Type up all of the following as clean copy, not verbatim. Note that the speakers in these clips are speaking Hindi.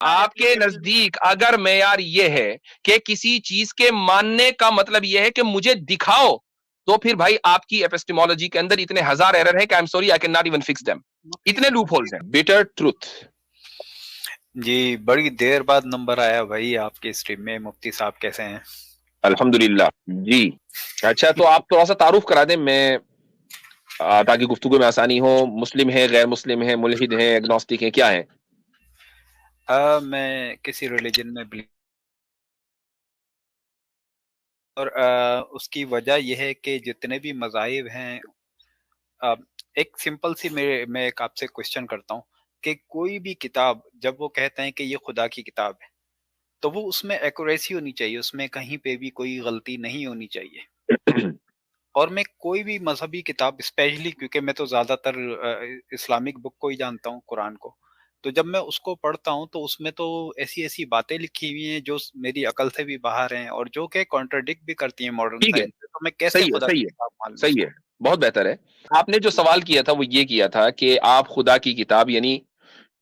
आपके नजदीक अगर मेयार ये है कि किसी चीज के मानने का मतलब ये है कि मुझे दिखाओ, तो फिर भाई आपकी एपिस्टेमोलॉजी के अंदर इतने हजार एरर है कि I am sorry, I can not even fix them. इतने लूप होल्स हैं। Bitter truth. जी, बड़ी देर बाद नंबर आया भाई आपके स्ट्रीम में। मुफ्ती साहब कैसे हैं? अल्हम्दुलिल्लाह जी। अच्छा, तो आप थोड़ा सा तारुफ करा दें, मैं ताकि गुफ्तगू में आसानी हो। मुस्लिम है, गैर मुस्लिम है, मुल्हिद है, एग्नोस्टिक है, क्या है? मैं किसी रिलीजन में बिलीव, और उसकी वजह यह है कि जितने भी मज़ाहिब हैं, अ, एक सिंपल सी मैं एक आपसे क्वेश्चन करता हूँ कि कोई भी किताब जब वो कहते हैं कि ये खुदा की किताब है, तो वो उसमें एक्यूरेसी होनी चाहिए, उसमें कहीं पे भी कोई गलती नहीं होनी चाहिए। और मैं कोई भी मजहबी किताब, स्पेशली क्योंकि मैं तो ज्यादातर इस्लामिक बुक को ही जानता हूँ, कुरान को, तो जब मैं उसको पढ़ता हूँ तो उसमें तो ऐसी ऐसी बातें लिखी हुई हैं जो मेरी अकल से भी बाहर हैं और जो कि कॉन्ट्रडिक्ट भी करती हैं मॉडर्न ठीक है, साइंस से। तो मैं कैसे सही है, खुदा सही की है, किताब मान लूँ सही है, उसको? बहुत बेहतर है। आपने जो सवाल किया था वो ये किया था कि आप खुदा की किताब, यानी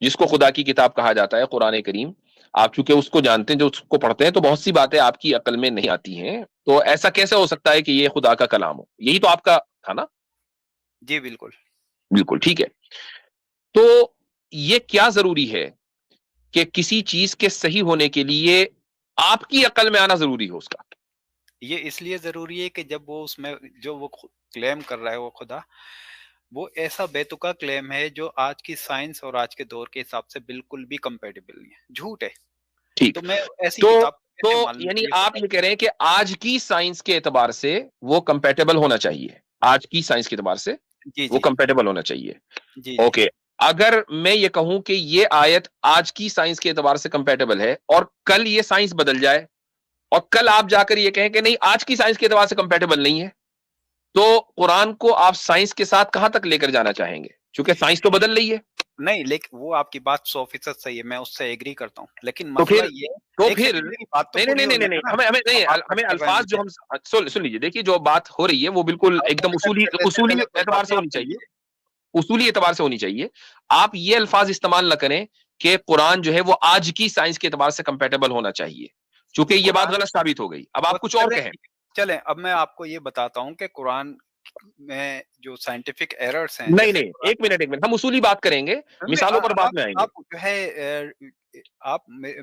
जिसको खुदा की किताब कहा जाता है, कुरान करीम, आप चूंकि उसको जानते हैं, जो उसको पढ़ते हैं, तो बहुत सी बातें आपकी अकल में नहीं आती हैं, तो ऐसा कैसे हो सकता है कि ये खुदा का कलाम हो? यही तो आपका था ना? जी बिल्कुल। बिल्कुल ठीक है। तो ये क्या जरूरी है कि किसी चीज के सही होने के लिए आपकी अकल में आना जरूरी हो उसका? ये इसलिए जरूरी है कि जब वो उसमें जो वो क्लेम कर रहा है वो खुदा, वो ऐसा बेतुका क्लेम है जो आज की साइंस और आज के दौर के हिसाब से बिल्कुल भी कंपेटेबल नहीं है, झूठ है। ठीक। तो मैं ऐसी तो किताब को तो कैसे मान लूं यानी कि ये आप खुदा ये की कह रहे किताब? हैं कि आज की साइंस के एतबार से वो कंपेटेबल होना चाहिए, आज की साइंस के एतबार से जी वो जी कंपेटेबल होना चाहिए। जी जी। ओके। अगर मैं ये कहूं कि ये आयत आज की साइंस के एतबार से कंपेटेबल है, और कल ये साइंस बदल जाए, और कल आप जाकर ये कहें कि नहीं, आज की साइंस के एतबार से कंपेटेबल नहीं है, तो कुरान को आप साइंस के साथ कहां तक लेकर जाना चाहेंगे? क्योंकि साइंस तो बदल रही है। नहीं, लेकिन वो आपकी बात 100% सही है, मैं उससे एग्री करता हूँ, लेकिन तो मसला फिर ये तो है, एक फिर सेकंड मेरी बात तो नहीं नहीं पूरी नहीं नहीं होने नहीं नहीं, दो ना। हमें हमें नहीं, अब आप कट हमें कर रहे हैं अल्फाज जो मुझे। हम सुन लीजिए। देखिए, जो बात हो रही है वो बिल्कुल आप एकदम मुझे कट उसूली कर रहे थे, उसूली पहले कोई एतबार बात से नहीं, आप होनी चाहिए। कहिए। उसूली एतबार से होनी चाहिए। आप ये अल्फाज इस्तेमाल न करें कि कुरान जो है वो आज की साइंस के एतबार से कंपेटेबल होना चाहिए, चूंकि ये बात कुरान गलत साबित हो गई। अब वो आप कुछ और चलें, कहें। चलें, अब मैं आपको ये बताता हूँ कि कुरान में जो साइंटिफिक एरर्स हैं, नहीं जैसे नहीं, कुरान एक मिनट एक मिनट, हम उसूली बात करेंगे, में मिसालों पर बाद में आएंगे। आप जो है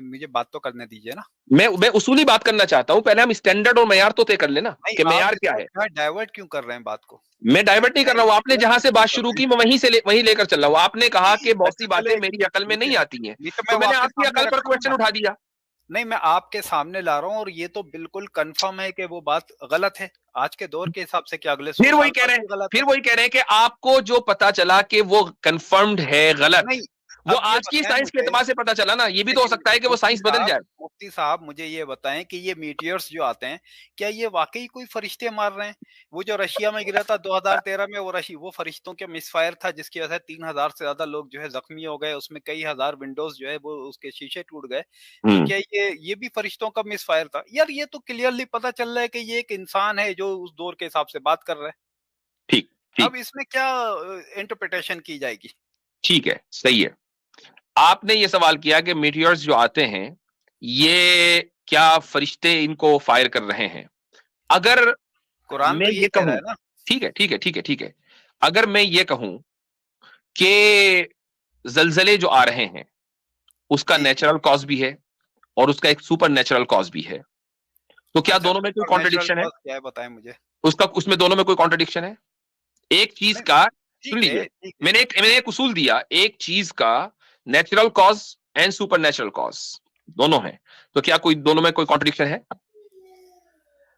मुझे बात तो करने दीजिए ना। मैं उसूली बात करना चाहता हूं, पहले हम स्टैंडर्ड और मेयार तो तय कर लेना नहीं, कि आप मेयार इस क्या वक़्त है। जो है डाइवर्ट क्यों कर रहे हैं बात को? मैं डाइवर्ट नहीं कर रहा हूं, आपने जहां से बात शुरू की मैं वहीं से वहीं लेकर चल रहा हूं। आपने कहा कि बहुत सी अच्छा बातें चले, मेरी अकल में मुझे नहीं आती हैं, ये तो मैं तो मैंने आपके आपकी सामने अकल पर रख रहा हूँ क्वेश्चन ना। उठा दिया। नहीं, मैं आपके सामने ला रहा हूँ और ये तो बिल्कुल कन्फर्म है कि वो बात गलत है। आज के दौर के हिसाब से क्या अगले 100 फिर वही साल कह बाद रहे हैं भी गलत फिर है? वही कह रहे हैं कि आपको जो पता चला कि वो कंफर्म्ड है गलत, नहीं, वो अब ये आज की बताएँ साइंस के मुझे, एतबार से पता चला ना। ये भी तो हो लेकिन सकता है कि वो साइंस बदल जाए। मुफ्ती साहब मुझे ये बताएँ कि ये मीटियर्स जो आते हैं, क्या ये वाक़ई कोई फरिश्ते मार रहे हैं? वो जो रशिया में गिरा था 2013 में, वो फरिश्तों के मिसफायर था जिसकी वजह से 3000 से ज़्यादा लोग जो है ज़ख्मी हो गए, उसमें कई हज़ार विंडोज़ जो है वो उसके शीशे टूट गए। तो हम्म। क्या ये भी फरिश्तों का मिसफायर था? यार ये तो क्लियरली पता चल रहा है कि ये एक इंसान है जो उस दौर के हिसाब से बात कर रहा है। ठीक ठीक अब इसमें क्या इंटरप्रिटेशन की जाएगी? ठीक है, सही है। आपने ये सवाल किया कि मीटियोर्स जो आते हैं, ये क्या फरिश्ते इनको फायर कर रहे हैं? अगर कुरान मैं तो ये यही कह रहा कहूं, है ना। ठीक है ठीक है ठीक है ठीक है, अगर मैं ये कहूं कि जलजले जो आ रहे हैं उसका जी। नेचुरल कॉज भी है और उसका एक सुपर नेचुरल कॉज भी है, तो क्या अच्छा, दोनों में कोई सुपरनैचुरल कॉन्ट्रडिक्शन है? कॉज़ क्या है बताएँ मुझे? उसका उसमें दोनों में कोई कॉन्ट्रडिक्शन है? एक चीज नहीं, का, सुन ठीक है, लीजिए, ठीक है। मैंने एक उसूल दिया, एक चीज का natural cause and super natural cause दोनों है, तो क्या कोई दोनों में कोई कॉन्ट्रडिक्शन है?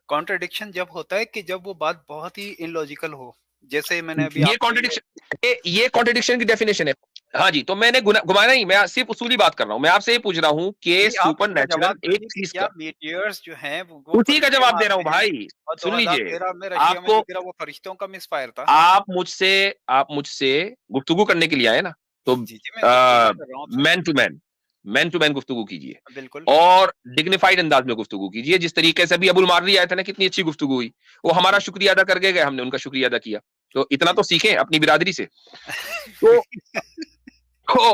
कॉन्ट्रडिक्शन जब होता है कि जब वो बात बहुत ही इलॉजिकल हो। जैसे मैंने अभी ये आपको ये कॉन्ट्रडिक्शन, ये कॉन्ट्रडिक्शन की डेफिनेशन है। हाँ जी, तो मैंने घुमाया नहीं, मैं सिर्फ उसूली बात कर रहा हूं। मैं आपसे ये पूछ रहा हूं कि नहीं, आप सुपर इसका नेचुरल जवाब एक दीजिए कि चीज क्या का, मीटियर्स जो हैं वो उसी का फरिश्ते जवाब दे रहा हूं मारते हैं? भाई। और सुन लीजिए, 2013 में रशिया में जो आपको गिरा वो फरिश्तों का मिसफायर था। आप मुझसे आप मुझसे गुफ्तगू करने के लिए आए ना, तो जी, जी, मैं गुफ्तगू कर रहा हूँ आपसे। Man to man, man to man गुफ्तगू कीजिए, बिल्कुल। और डिग्निफाइड अंदाज में गुफ्तगू कीजिए। जिस तरीके से अभी अबुल माररी आए थे ना, कितनी अच्छी गुफ्तगू हुई। वो हमारा जी, शुक्रिया अदा करके गए, हमने उनका शुक्रिया अदा किया। तो इतना जी। तो सीखें अपनी बिरादरी से। तो तो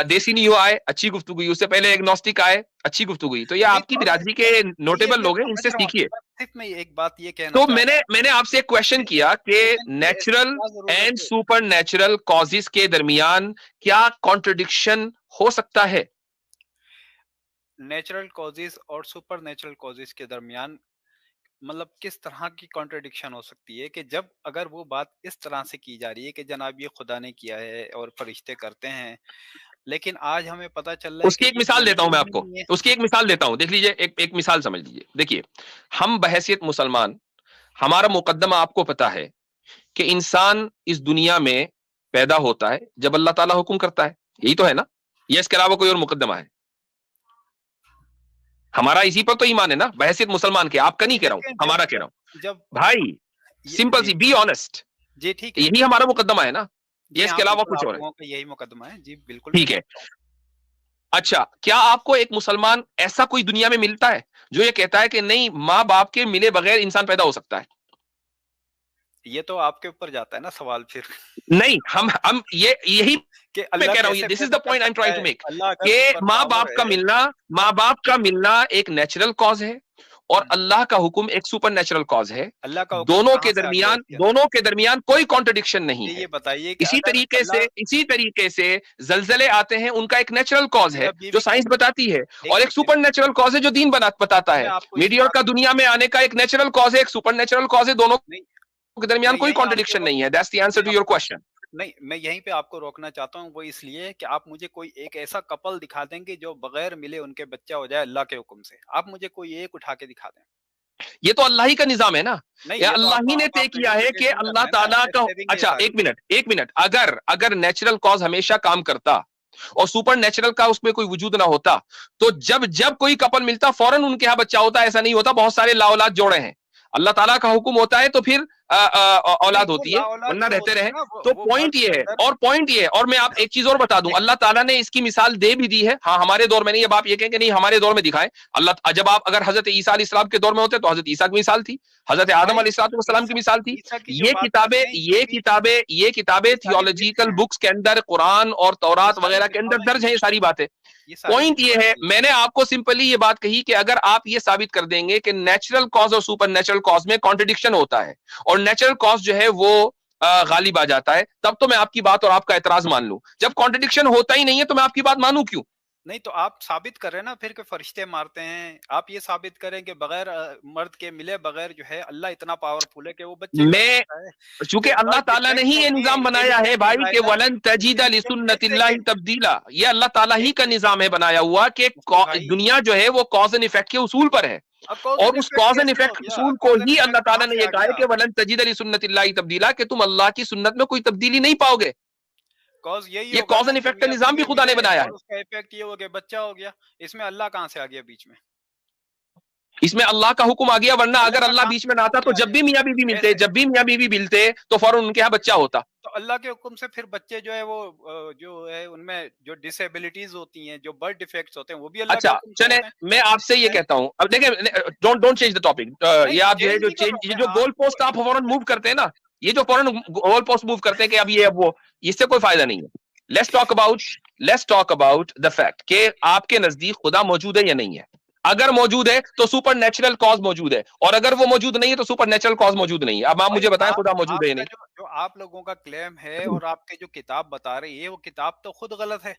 देसी न्यू आए, अच्छी गुफ्तगू हुई, उससे पहले एग्नोस्टिक आए, अच्छी गुफ्तगू हुई। तो ये आपकी बिरादरी के नोटेबल लोग हैं, इनसे सीखिए। सिर्फ मैं एक बात ये कहना तो चाहता हूँ, मैंने आपसे एक क्वेश्चन किया कि नेचुरल क्या एंड जरूरत है? सुपर नेचुरल कॉजेस के दरमियान क्या कॉन्ट्रडिक्शन हो सकता है? नेचुरल कॉजेज और सुपर नेचुरल कॉजेज के दरमियान मतलब किस तरह की कॉन्ट्रडिक्शन हो सकती है कि जब अगर वो बात इस तरह से की जा रही है कि जनाब ये खुदा ने किया है और फरिश्ते करते हैं, लेकिन आज हमें पता चल रहा है कि उसकी एक ये मिसाल देता हूं मैं पॉसिबल ही आपको, नहीं है। उसकी एक मिसाल देता हूं, देख लीजिए, एक मिसाल समझ लीजिए। देखिए, हम बहैसियत मुसलमान, हमारा मुकद्दमा आपको पता है कि इंसान इस दुनिया में पैदा होता है जब अल्लाह ताला हुक्म करता है, यही तो है ना? ये इसके अलावा कोई और मुकद्दमा है? हमारा इसी पर तो ईमान है ना, बहैसियत मुसलमान के। आपका नहीं कह रहा हूं, लेकिन जब हमारा कह जब रहा हूं जब भाई। ये सिंपल जी सी, बी ऑनेस्ट, जी ठीक है। यही हमारा मुकद्दमा है ना, ये जी इसके हाँ, अलावा बिल्कुल कुछ आप और है? लोगों का यही मुकदमा है। जी बिल्कुल मैं ठीक है। मानता हूँ। अच्छा, क्या आपको एक मुसलमान ऐसा कोई दुनिया में मिलता है जो ये कहता है कि नहीं, माँ बाप के मिले बगैर इंसान पैदा हो सकता है? ये तो आपके ऊपर जाता है ना सवाल फिर। नहीं, हम ये यही कि मैं अल्लाह कह रहा हूं, कैसे दिस इज द पैदा कर पॉइंट आई एम सकता ट्राइंग टू है? मेक, अल्लाह अगर कि सुपर माँ बाप पावर का है। मिलना, माँ बाप का मिलना एक नेचुरल कॉज है और हम्म, अल्लाह का हुक्म एक सुपर नेचुरल कॉज है। अल्लाह का हुक्म कहाँ से आ गया इसके अंदर? दोनों के दरमियान कोई कॉन्ट्रडिक्शन नहीं मुझे है। ये बताइए कि अगर अल्लाह इसी तरीके से जलजले आते हैं, उनका एक नेचुरल कॉज है मेरा जो बीवी की साइंस बताती है, और एक सेकंड, सुपर नेचुरल कॉज है जो दीन बताता मैं है। आपको इसी मीडियर बात का दुनिया में आने का एक नेचुरल कॉज है, एक सुपर नेचुरल कॉज है, दोनों नहीं, के दरमियान मैं कोई यहीं आपको कॉन्ट्रडिक्शन रोक नहीं है। दैट्स द आंसर मैं टू योर आपको क्वेश्चन। नहीं, मैं यहीं पे आपको रोकना चाहता हूँ। वो इसलिए कि आप मुझे कोई एक ऐसा कपल दिखा देंगे जो बगैर मिले उनके बच्चा हो जाए अल्लाह के हुक्म से। आप मुझे कोई एक उठा के दिखा दें। ये तो अल्लाह ही का निजाम है ना, नहीं, या ये तो अल्लाह ही ने अब तय आप किया है कि इंटरप्रिटेशन कर अल्लाह रहे हैं ना, ताला का। मिसलेविंग है अच्छा, सारी। एक मिनट, अगर अगर नेचुरल कॉज हमेशा काम करता और सुपर नेचुरल का उसमें कोई वजूद ना होता, तो जब जब कोई कपल मिलता फौरन उनके यहाँ बच्चा होता, ऐसा नहीं होता। बहुत सारे लाऔलाद जोड़े हैं, अल्लाह ताला का हुक्म होता है तो फिर नहीं, औलाद वो होती है, लाऔलाद वरना जो रहते होते रहे। हैं ना, तो वो पॉइंट मर्द ये के है, अंदर और पॉइंट ये है, और मैं आप एक चीज और बता दूं, एक अल्लाह ताला ने इसकी मिसाल दे भी दी है। हाँ, हमारे दौर में नहीं। अब आप ये कहें कि नहीं हमारे दौर में दिखाएं, अल्लाह, जब आप अगर हजरत ईसा अलैहिस्सलाम के दौर में होते तो हजरत ईसा की मिसाल थी, हजरत आदम भाई अलैहिस्सलाम की ईसा मिसाल थी। ईसा की जो बात कर रहे हैं ये भी ये किताबें ये सारी मिथ्स थियोलॉजिकल हैं। बुक्स के अंदर, कुरान और ये तौरात सारी वगैरह के अंदर दर्ज है मिथोलॉजी ये है। सारी बातें। ये सारी पॉइंट ये है, मिथोलॉजी है। मैंने आपको सिंपली ये बात कही कि अगर आप ये साबित कर देंगे कि नेचुरल कॉज और सुपर नेचुरल कॉज में कॉन्ट्रडिक्शन होता है और नेचुरल कॉज जो है वो गालिब आ जाता है, तब तो मैं आपकी बात और आपका एतराज मान लूं। जब कॉन्ट्रडिक्शन होता ही नहीं है तो मैं आपकी बात मानूं क्यों? नहीं तो आप साबित कर रहे हैं ना फिर के फरिश्ते मारते हैं। आप ये साबित करें कि बगैर मर्द के मिले बगैर जो है अल्लाह इतना पावरफुल है कि वो बच्चे कर मैं, सकता है। चूंकि जो अल्लाह बर्थ ताला ने ही डिफेक्ट्स ये होते हैं निजाम बनाया है इंटेलिजेंट भाई, कि डिजाइनर, वलन तजीदा एक लिसुन्नतिल्लाहि सेकंड, तब्दीला। ये अल्लाह ताला ही एक का सेकंड, निजाम है बनाया हुआ कि मुफ्ती भाई। दुनिया जो है वो कॉज एंड इफेक्ट के उसूल पर है, अब कॉज एंड और उस इफेक्ट कॉज एंड कैसे हो इफेक्ट गया? उसूल को कॉज एंड ही इफेक्ट अल्लाह ताला कहाँ ने से ये आ कहा है गया? कि वलन तजीदा लिसुन्नतिल्लाहि तब्दीला, कि तुम अल्लाह की सुन्नत में कोई तब्दीली नहीं पाओगे। कॉज यही ये होगा कॉज ना एंड कि इफेक्ट का मियाँ निजाम भी बीवी खुदा ने मिले बनाया है। और उसका इफेक्ट ये हो गया बच्चा हो गया। इसमें अल्लाह कहाँ से आ गया बीच में? इसमें अल्लाह का हुक्म आ गया, वरना अल्लाह अगर का अल्लाह कहाँ बीच से में ना आता हुक्म तो आ जब गया? भी मियाँ बीवी मिलते, कैसे? तो फौरन उनके यहाँ बच्चा होता। तो अल्लाह के हुक्म से फिर बच्चे जो है वो जो है उनमें जो डिसेबिलिटीज होती हैं, जो बर्थ डिफेक्ट्स होते हैं, वो भी अल्लाह के अच्छा, हुक्म से चले, होते हैं। मैं आपसे ये हैं? कहता हूं, अब देखिए, don't don't change the topic. नहीं ये आप जो है चेंज जो नहीं कर चेंज, रहा हूं ये मैं, जो गोल आपको पोस्ट आप फौरन मूव इंटरप्रेट। करते हैं ना, ये जो फौरन गोल पोस्ट मूव करते हैं कि अब ये अब वो, इससे कोई फायदा नहीं है। Let's talk about let's talk about the fact कि आपके नजदीक खुदा मौजूद है या नहीं है। अगर मौजूद है तो सुपर नेचुरल कॉज मौजूद है, और अगर वो मौजूद नहीं है तो सुपर नेचुरल कॉज मौजूद नहीं है। अब आप भाई मुझे बताएं आप खुदा मौजूद है या आपका नहीं? जो जो आप लोगों का क्लेम है और आपके जो किताब बता रही है वो किताब तो खुद गलत है।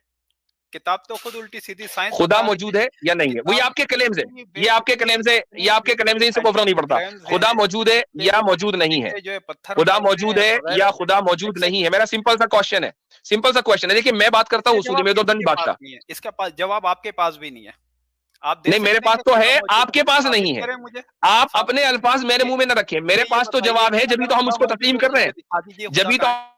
किताब तो खुद उल्टी सीधी साइंस खुदा बता रही है। मौजूद है या नहीं है, वो ये किताब आपके क्लेम से, इतनी बेतुकी ये इतनी आपके क्लेम से, इनसे कोई फर्क नहीं साइंटिफिक पड़ता। क्लेम्स खुदा हैं मौजूद है कि या वो मौजूद नहीं है, फरिश्ते जो है पत्थर खुदा मारते मौजूद हैं है बगैर। या खुदा मौजूद एक नहीं है, सेकंड, मेरा सिंपल सा क्वेश्चन है। सिंपल सा क्वेश्चन है। देखिए, मैं बात करता इसका हूँ उसूली जवाब में, तो किसी दंड के पास बादशाह। नहीं है। इसका पास जवाब आपके पास भी नहीं है। आप दे नहीं, मेरे सकते हैं पास कि तो खुदा है, मौजूद है? आपके पास साबित नहीं है। करें मुझे। आप साबित अपने अल्फाज मेरे मुझे मुंह में न रखें, मेरे मुझे ये पास तो बताइए जवाब है, कि जब भी अगर तो हम खुदा उसको मौजूद तस्लीम है कर तो रहे हैं, मुझे दिखा दीजिए जब खुदा भी तो कहाँ है।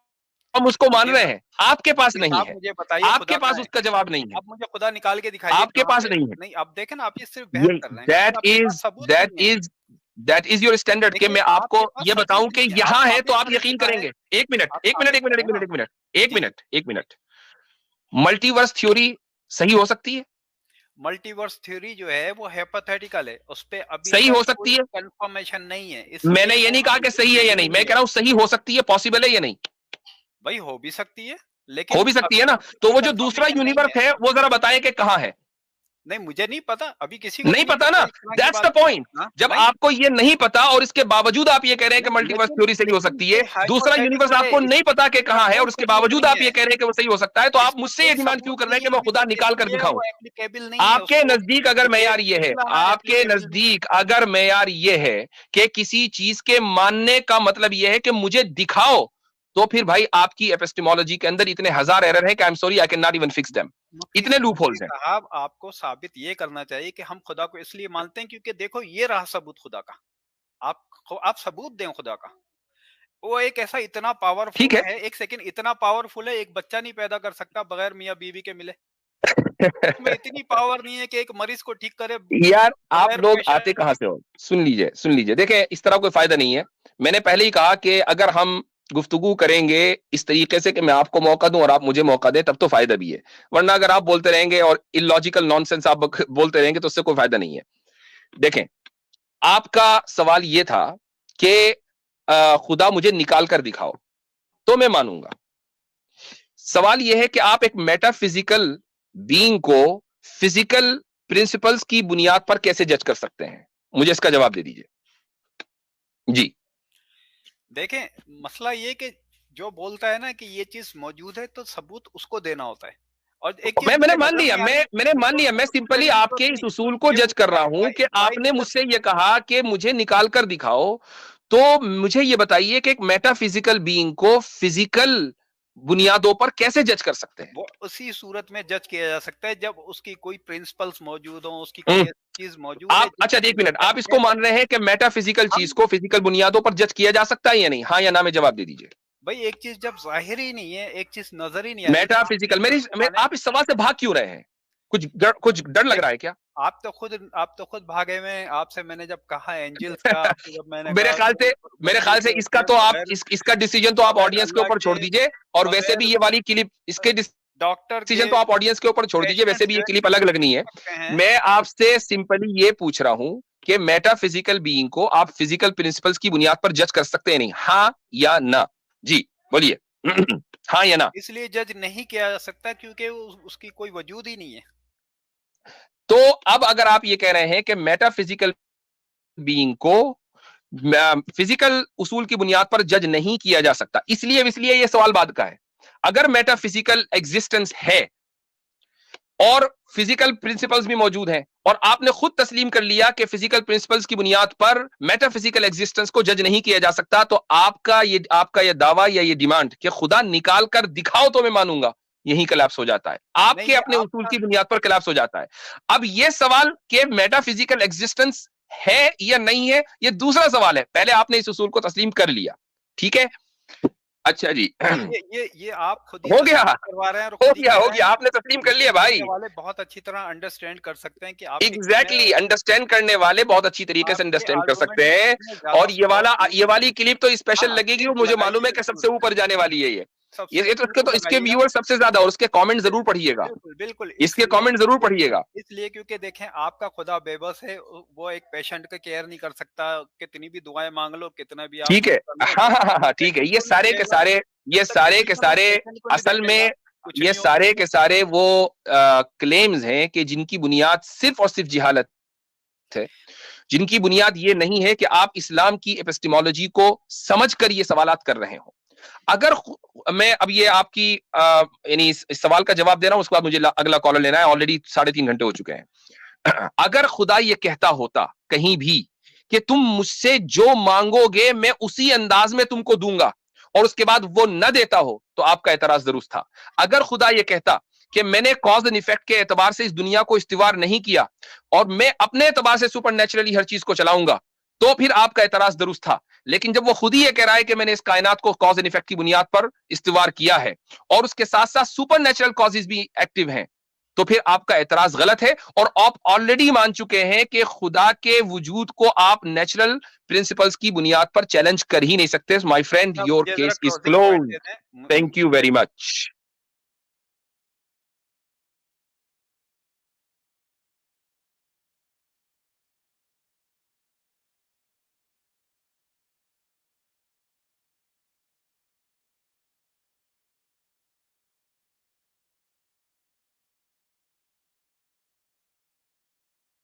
हम उसको मान ये रहे हैं। आपके पास नहीं, नहीं आप है, मुझे बताइए खुदा आपके पास कहाँ है। उसका जवाब नहीं है, आप मुझे खुदा निकाल के दिखाइए आपके कहाँ पास पे। नहीं है। नहीं, आप देखें ना, आप ये सिर्फ बहस ये कर रहे हैं क्योंकि दैट आपके पास इज सबूत दैट नहीं है। Is that is your standard कि देखिए, मैं आपको आपके पास ये बताऊं सबूत कि नहीं है। आप यहां है तो साबित आप करें यकीन कहाँ है। करेंगे। एक मिनट, आप एक मिनट, साबित एक मिनट, करें एक ना। मिनट, एक मिनट, एक जी, मिनट, एक मिनट। मल्टीवर्स थ्योरी सही हो सकती है? मल्टीवर्स थ्योरी जो है वो हाइपोथेटिकल है। उस पे अभी सही तक हो सकती कोई है? कंफर्मेशन नहीं है, मैंने इसलिए ये वो नहीं कहा अभी कि तक सही है या नहीं नहीं, हुई मैं कह है। रहा हूं सही हो सकती है, पॉसिबल है या नहीं। भाई हो भी सकती है। लेकिन हो भी सकती है ना। तो वो जो दूसरा यूनिवर्स है वो जरा बताएं कि कहाँ है। नहीं, मुझे नहीं पता, अभी किसी को भी नहीं नहीं पता पता ना, इस तरह की दैट्स द बात। पॉइंट। हाँ, जब नहीं, आपको ये नहीं पता और इसके बावजूद आप ये कह रहे हैं कि नहीं, मल्टीवर्स थ्योरी सही हो सकती है, ये दूसरा यूनिवर्स हाइपोथेटिकल है, आपको नहीं पता कि कहाँ है कोई और उसके सबूत बावजूद नहीं आप है, ये कह रहे हैं कि वो सही हो सकता है, तो आप इसका मुझसे ये कोई डिमांड क्यों सबूत कर रहे हैं नहीं कि है, मैं अभी खुदा तक निकाल कर इसलिए दिखाऊं। वो एप्लीकेबल नहीं है, आपके उसको नजदीक अगर मैयार ये है, आपके एप्लीकेबल नहीं है। नजदीक अगर मैयार ये है कि किसी चीज के मानने का मतलब ये है कि मुझे दिखाओ, तो फिर भाई आपकी एपिस्टेमोलॉजी के अंदर इतने हजार एरर है कि I am sorry I can not even fix them. इतने लूप मुफ्ती होल्स हैं। साहब, आपको साबित ये करना चाहिए कि हम खुदा को इसलिए मानते हैं क्योंकि देखो ये रहा सबूत खुदा का। आप सबूत दें खुदा का। वो एक ऐसा इतना ठीक पावरफुल है। है, एक सेकंड, इतना पावरफुल है, एक बच्चा नहीं पैदा कर सकता बगैर मियाँ बीवी के मिले। उसमें इतनी पावर नहीं है कि एक मरीज को ठीक करे यार आप बगैर लोग आते पेशेंट कहां के। से हो, सुन लीजिए सुन लीजिए, देखें इस तरह कोई फायदा नहीं है। मैंने पहले ही कहा कि अगर हम गुफ्तगू करेंगे इस तरीके से कि मैं आपको मौका दूं और आप मुझे मौका दें, तब तो फायदा भी है। वरना अगर आप बोलते रहेंगे और इलॉजिकल नॉनसेंस आप बोलते रहेंगे तो उससे कोई फायदा नहीं है। देखें, आपका सवाल यह था कि खुदा मुझे निकाल कर दिखाओ तो मैं मानूंगा। सवाल यह है कि आप एक मेटाफिजिकल बीइंग को फिजिकल प्रिंसिपल्स की बुनियाद पर कैसे जज कर सकते हैं, मुझे इसका जवाब दे दीजिए जी। देखें, मसला ये कि जो बोलता है ना कि ये चीज मौजूद है तो सबूत उसको देना होता है। और एक चीज मैंने मुझे मान नजर लिया, नहीं आ रही, मैंने मान देखो लिया, मैं सिंपली वेरी आपके इस इंटरेस्टिंग उसूल को कि जज कर रहा हूं कि व्हाई आपने मुझसे ये कहा कि मुझे निकाल कर दिखाओ। तो मुझे ये बताइए कि एक मेटाफिजिकल बीइंग को फिजिकल बुनियादों पर कैसे जज कर सकते हैं। वो उसी सूरत में जज किया जा सकता है जब उसकी कोई प्रिंसिपल्स मौजूद हो, उसकी कोई हम्म, ऐसी चीज मौजूद है आप जो अच्छा एक मिनट, आप इसको मान रहे हैं कि मेटाफिजिकल हम चीज को फिजिकल बुनियादों पर जज किया जा सकता है या नहीं, हाँ या ना में जवाब दे दीजिए। भाई, एक चीज जब जाहिर ही नहीं है, एक चीज नजर ही नहीं आ रही तो आप मेटाफिजिकल, कैसे माने? आप इस सवाल से भाग क्यों रहे हैं, कुछ डर लग रहा है क्या। आप तो खुद भागे में, आपसे मैंने जब कहा एंजल्स का, आपसे जब मैंने मेरे कहा ख्याल से मेरे ख्याल से वजूद इसका है तो आप बगैर इसका डिसीजन तो आप बगैर ऑडियंस के अल्लाह ऊपर के, छोड़ दीजिए। और वैसे भी बगैर ये वाली क्लिप, इसके डॉक्टर डिसीजन के तो आप ऑडियंस के ऊपर छोड़ दीजिए, वैसे पेशेंट भी जो ये है क्लिप अलग लगनी है। सकते हैं। मैं आपसे सिंपली ये पूछ रहा हूं कि मेटाफिजिकल बीइंग को आप फिजिकल प्रिंसिपल्स की बुनियाद पर जज कर सकते हैं नहीं, हाँ या ना। जी बोलिए। हाँ या ना। इसलिए जज नहीं किया जा सकता क्योंकि उसकी कोई वजूद ही नहीं है। तो अब अगर आप ये कह रहे हैं कि मेटाफिजिकल बीइंग को फिजिकल उसूल की बुनियाद पर जज नहीं किया जा सकता, इसलिए इसलिए ये सवाल बाद का है। अगर मेटाफिजिकल एग्जिस्टेंस है और फिजिकल प्रिंसिपल्स भी मौजूद हैं और आपने खुद तस्लीम कर लिया कि फिजिकल प्रिंसिपल्स की बुनियाद पर मेटाफिजिकल एग्जिस्टेंस को जज नहीं किया जा सकता, तो आपका ये दावा या ये डिमांड कि खुदा निकाल कर दिखाओ तो मैं मानूंगा, यही कलैप्स हो जाता है, नहीं, आपके ये अपने उसूल आपका की बुनियाद पर कलैप्स हो जाता है। अब ये सवाल कि मेटाफिजिकल एग्जिस्टेंस है या नहीं है, ये दूसरा सवाल है। पहले आपने इस उसूल को तस्लीम कर लिया, ठीक है। अच्छा जी। ये आप खुद ही हो गया, तस्लीम करवा रहे हैं और हो खुद ही गया, कह हो रहे हैं गया, कि आपने तस्लीम कर लिया सुनने भाई। वाले बहुत अच्छी तरह अंडरस्टैंड कर सकते हैं कि आपके एग्जैक्टली अंडरस्टैंड करने वाले बहुत अच्छी तरीके से आपके अंडरस्टैंड कर आर्गुमेंट सकते हैं। में ज्यादा और फ्लॉ ये वाली क्लिप तो स्पेशल हाँ, लगेगी, वो प्लीज मुझे मालूम है लगाइए, कि सबसे बिल्कुल ऊपर जाने वाली है ये। सबसे तो बिल्कुल इसके लगाइएगा। व्यूअर सबसे ज्यादा, और उसके कमेंट जरूर पढ़िएगा, बिल्कुल, बिल्कुल, इसके कमेंट जरूर पढ़िएगा। इसलिए क्योंकि देखें, आपका खुदा बेबस है, वो एक पेशेंट का केयर नहीं कर सकता, कितनी भी दुआएं मांग लो, कितना भी आप ठीक है, कर लो, हाँ हाँ हाँ हाँ, ठीक है, पेशेंट को नहीं मिलेगा। ये जब तक सारे के सोल्यूशन उस सारे पेशेंट को नहीं असल भेजेगा, में कुछ ये नहीं होगा। सारे के सारे वो क्लेम्स हैं कि जिनकी बुनियाद सिर्फ और सिर्फ जिहालत है, जिनकी बुनियाद ये नहीं है कि आप इस्लाम की एपिस्टेमोलॉजी को समझकर ये सवालात कर रहे हो। अगर मैं अब ये आपकी यानी इस सवाल का जवाब दे रहा हूं, उसके बाद मुझे अगला कॉलर लेना है, ऑलरेडी 3.5 घंटे हो चुके हैं। अगर खुदा ये कहता होता कहीं भी कि तुम मुझसे जो मांगोगे मैं उसी अंदाज में तुमको दूंगा, और उसके बाद वो न देता हो, तो आपका एतराज दुरुस्त था। अगर खुदा ये कहता कि मैंने कॉज एंड इफेक्ट के एतबार से इस दुनिया को इस्तिवार नहीं किया और मैं अपने एतबार से सुपर नेचुरली हर चीज को चलाऊंगा, तो फिर आपका एतराज दुरुस्त था। लेकिन जब वो खुद ही ये कह रहा है कि मैंने इस कायनात को कॉज एंड इफेक्ट की बुनियाद पर इस्तिवार किया है और उसके साथ साथ सुपर नेचुरल कॉजेज भी एक्टिव हैं, तो फिर आपका एतराज गलत है। और आप ऑलरेडी मान चुके हैं कि खुदा के वजूद को आप नेचुरल प्रिंसिपल्स की बुनियाद पर चैलेंज कर ही नहीं सकते। माय फ्रेंड, योर मुझे जरा case is closing point close. दे दें। Thank you very much.